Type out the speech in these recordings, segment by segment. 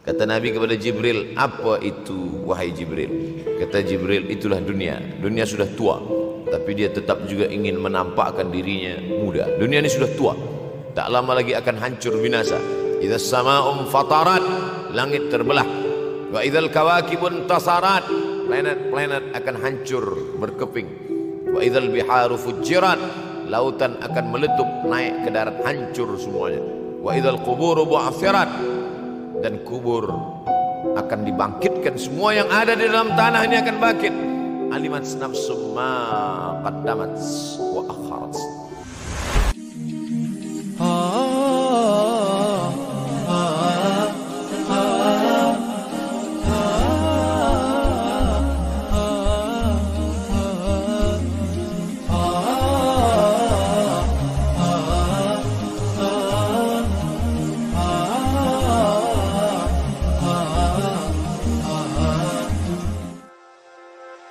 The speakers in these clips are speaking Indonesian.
Kata Nabi kepada Jibril, apa itu wahai Jibril? Kata Jibril, itulah dunia. Dunia sudah tua, tapi dia tetap juga ingin menampakkan dirinya muda. Dunia ini sudah tua, tak lama lagi akan hancur binasa. Idza sama'um fatarat, langit terbelah. Wa idzal kawakibun tasarat, planet-planet akan hancur berkeping. Wa idzal biharu fujirat, lautan akan meletup naik ke darat, hancur semuanya. Wa idzal quburu bu'athirat, dan kubur akan dibangkitkan. Semua yang ada di dalam tanah ini akan bangkit. Alimat nafsum ma qaddamat wa akharat.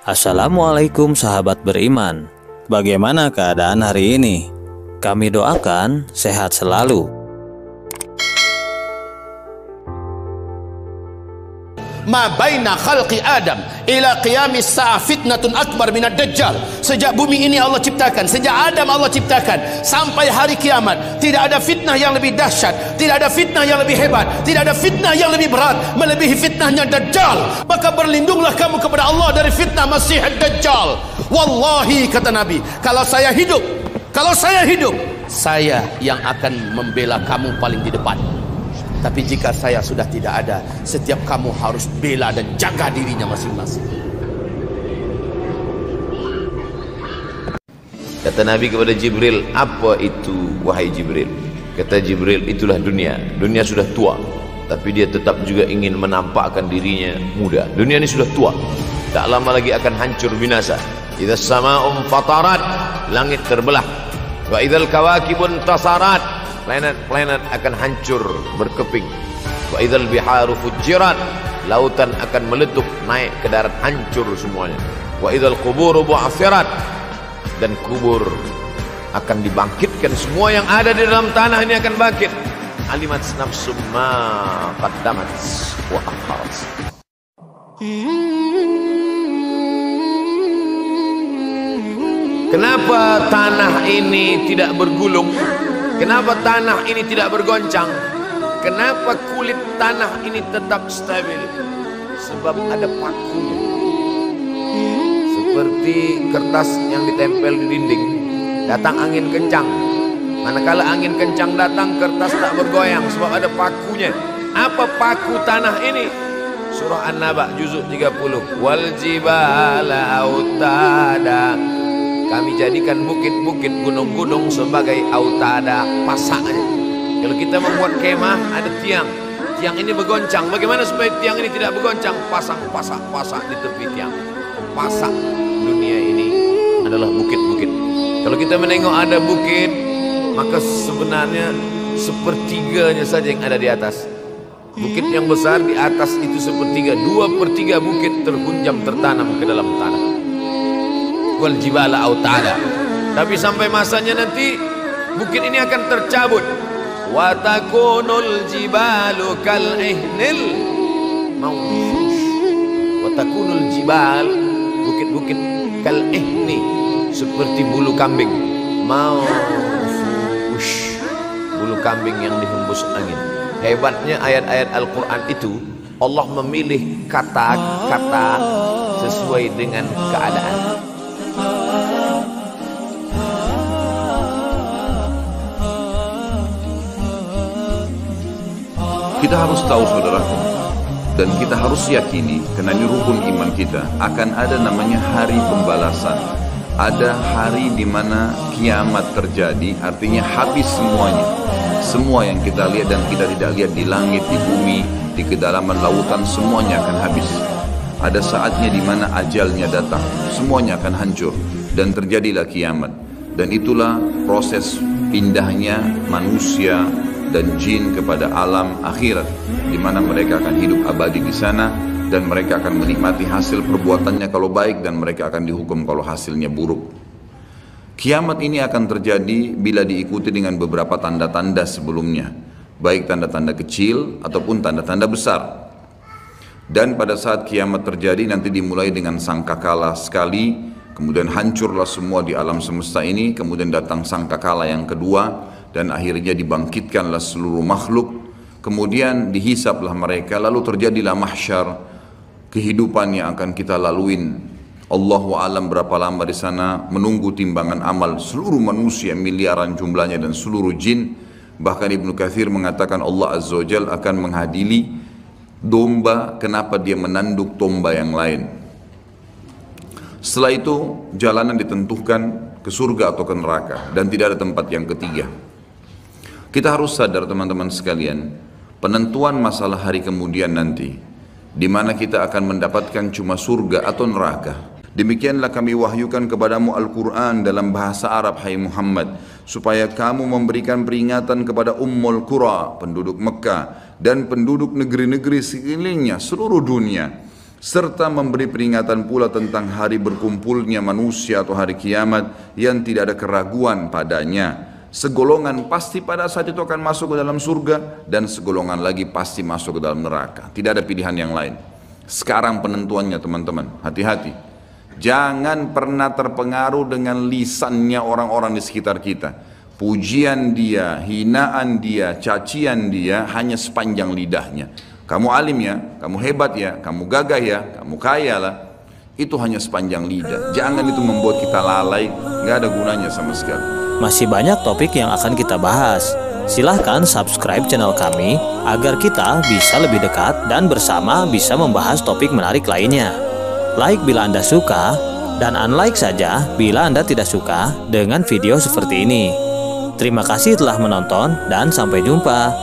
Assalamualaikum sahabat beriman. Bagaimana keadaan hari ini? Kami doakan sehat selalu. Ma baina khalqi Adam ila qiyamis sa'ah fitnatun akbar minad dajjal. Sejak bumi ini Allah ciptakan, sejak Adam Allah ciptakan sampai hari kiamat, tidak ada fitnah yang lebih dahsyat, tidak ada fitnah yang lebih hebat, tidak ada fitnah yang lebih berat melebihi fitnahnya Dajjal. Maka berlindunglah kamu kepada Allah dari fitnah Masih Dajjal. Wallahi, kata Nabi, kalau saya hidup, saya yang akan membela kamu paling di depan. Tapi jika saya sudah tidak ada, setiap kamu harus bela dan jaga dirinya masing-masing. Kata Nabi kepada Jibril, apa itu wahai Jibril? Kata Jibril, itulah dunia. Dunia sudah tua, tapi dia tetap juga ingin menampakkan dirinya muda. Dunia ini sudah tua, tak lama lagi akan hancur binasa. Idza sama'um fatarat, langit terbelah. Wa idzal kawakibun tasarat, planet-planet akan hancur berkeping. Wa idzal biharu fujirat, lautan akan meletup naik ke darat, hancur semuanya. Wa idzal quburu bu'athirat, dan kubur akan dibangkitkan. Semua yang ada di dalam tanah ini akan bangkit. Alimat nafsum ma qaddamat wa akharat. Kenapa tanah ini tidak bergulung? Kenapa tanah ini tidak bergoncang? Kenapa kulit tanah ini tetap stabil? Sebab ada pakunya. Seperti kertas yang ditempel di dinding, datang angin kencang. Manakala angin kencang datang, kertas tak bergoyang sebab ada pakunya. Apa paku tanah ini? Surah An-Naba juzuk 30. Wal jibala autada, kami jadikan bukit-bukit, gunung-gunung sebagai autada, pasaknya. Kalau kita membuat kemah, ada tiang. Tiang ini bergoncang. Bagaimana supaya tiang ini tidak bergoncang? Pasang pasak di tepi tiang. Pasak dunia ini adalah bukit-bukit. Kalau kita menengok ada bukit, maka sebenarnya sepertiganya saja yang ada di atas. Bukit yang besar di atas itu sepertiga, 2/3 bukit terhunjam, tertanam ke dalam tanah. Wal jibala autada. Tapi sampai masanya nanti bukit ini akan tercabut. Wa takunul jibalu kal ihnil mawfush. Wa takunul jibal, bukit-bukit kal ihni, seperti bulu kambing. Mawfush, bulu kambing yang dihembus angin. Hebatnya ayat-ayat Al-Quran itu, Allah memilih kata-kata sesuai dengan keadaan. Kita harus tahu, saudaraku, dan kita harus yakini, karena ini rukun iman kita, akan ada namanya hari pembalasan. Ada hari di mana kiamat terjadi, artinya habis semuanya. Semua yang kita lihat dan kita tidak lihat di langit, di bumi, di kedalaman lautan, semuanya akan habis. Ada saatnya di mana ajalnya datang, semuanya akan hancur dan terjadilah kiamat. Dan itulah proses pindahnya manusia dan jin kepada alam akhirat, di mana mereka akan hidup abadi di sana dan mereka akan menikmati hasil perbuatannya kalau baik, dan mereka akan dihukum kalau hasilnya buruk. Kiamat ini akan terjadi bila diikuti dengan beberapa tanda-tanda sebelumnya, baik tanda-tanda kecil ataupun tanda-tanda besar. Dan pada saat kiamat terjadi nanti dimulai dengan sangkakala sekali, kemudian hancurlah semua di alam semesta ini, kemudian datang sangkakala yang kedua, dan akhirnya dibangkitkanlah seluruh makhluk, kemudian dihisaplah mereka, lalu terjadilah mahsyar, kehidupan yang akan kita laluin. Allahu alam berapa lama di sana, menunggu timbangan amal seluruh manusia miliaran jumlahnya dan seluruh jin. Bahkan Ibnu Katsir mengatakan Allah Azza wa Jalla akan menghadiri domba, kenapa dia menanduk domba yang lain. Setelah itu jalanan ditentukan ke surga atau ke neraka, dan tidak ada tempat yang ketiga. Kita harus sadar teman-teman sekalian, penentuan masalah hari kemudian nanti, di mana kita akan mendapatkan cuma surga atau neraka. Demikianlah kami wahyukan kepadamu Al-Quran dalam bahasa Arab, hai Muhammad, supaya kamu memberikan peringatan kepada Ummul Qura, penduduk Mekah, dan penduduk negeri-negeri sekelilingnya seluruh dunia, serta memberi peringatan pula tentang hari berkumpulnya manusia atau hari kiamat yang tidak ada keraguan padanya. Segolongan pasti pada saat itu akan masuk ke dalam surga, dan segolongan lagi pasti masuk ke dalam neraka. Tidak ada pilihan yang lain. Sekarang penentuannya teman-teman, hati-hati. Jangan pernah terpengaruh dengan lisannya orang-orang di sekitar kita. Pujian dia, hinaan dia, cacian dia hanya sepanjang lidahnya. Kamu alim ya, kamu hebat ya, kamu gagah ya, kamu kaya lah. Itu hanya sepanjang lidah. Jangan itu membuat kita lalai, gak ada gunanya sama sekali. Masih banyak topik yang akan kita bahas. Silahkan subscribe channel kami agar kita bisa lebih dekat dan bersama bisa membahas topik menarik lainnya. Like bila Anda suka, dan unlike saja bila Anda tidak suka dengan video seperti ini. Terima kasih telah menonton dan sampai jumpa.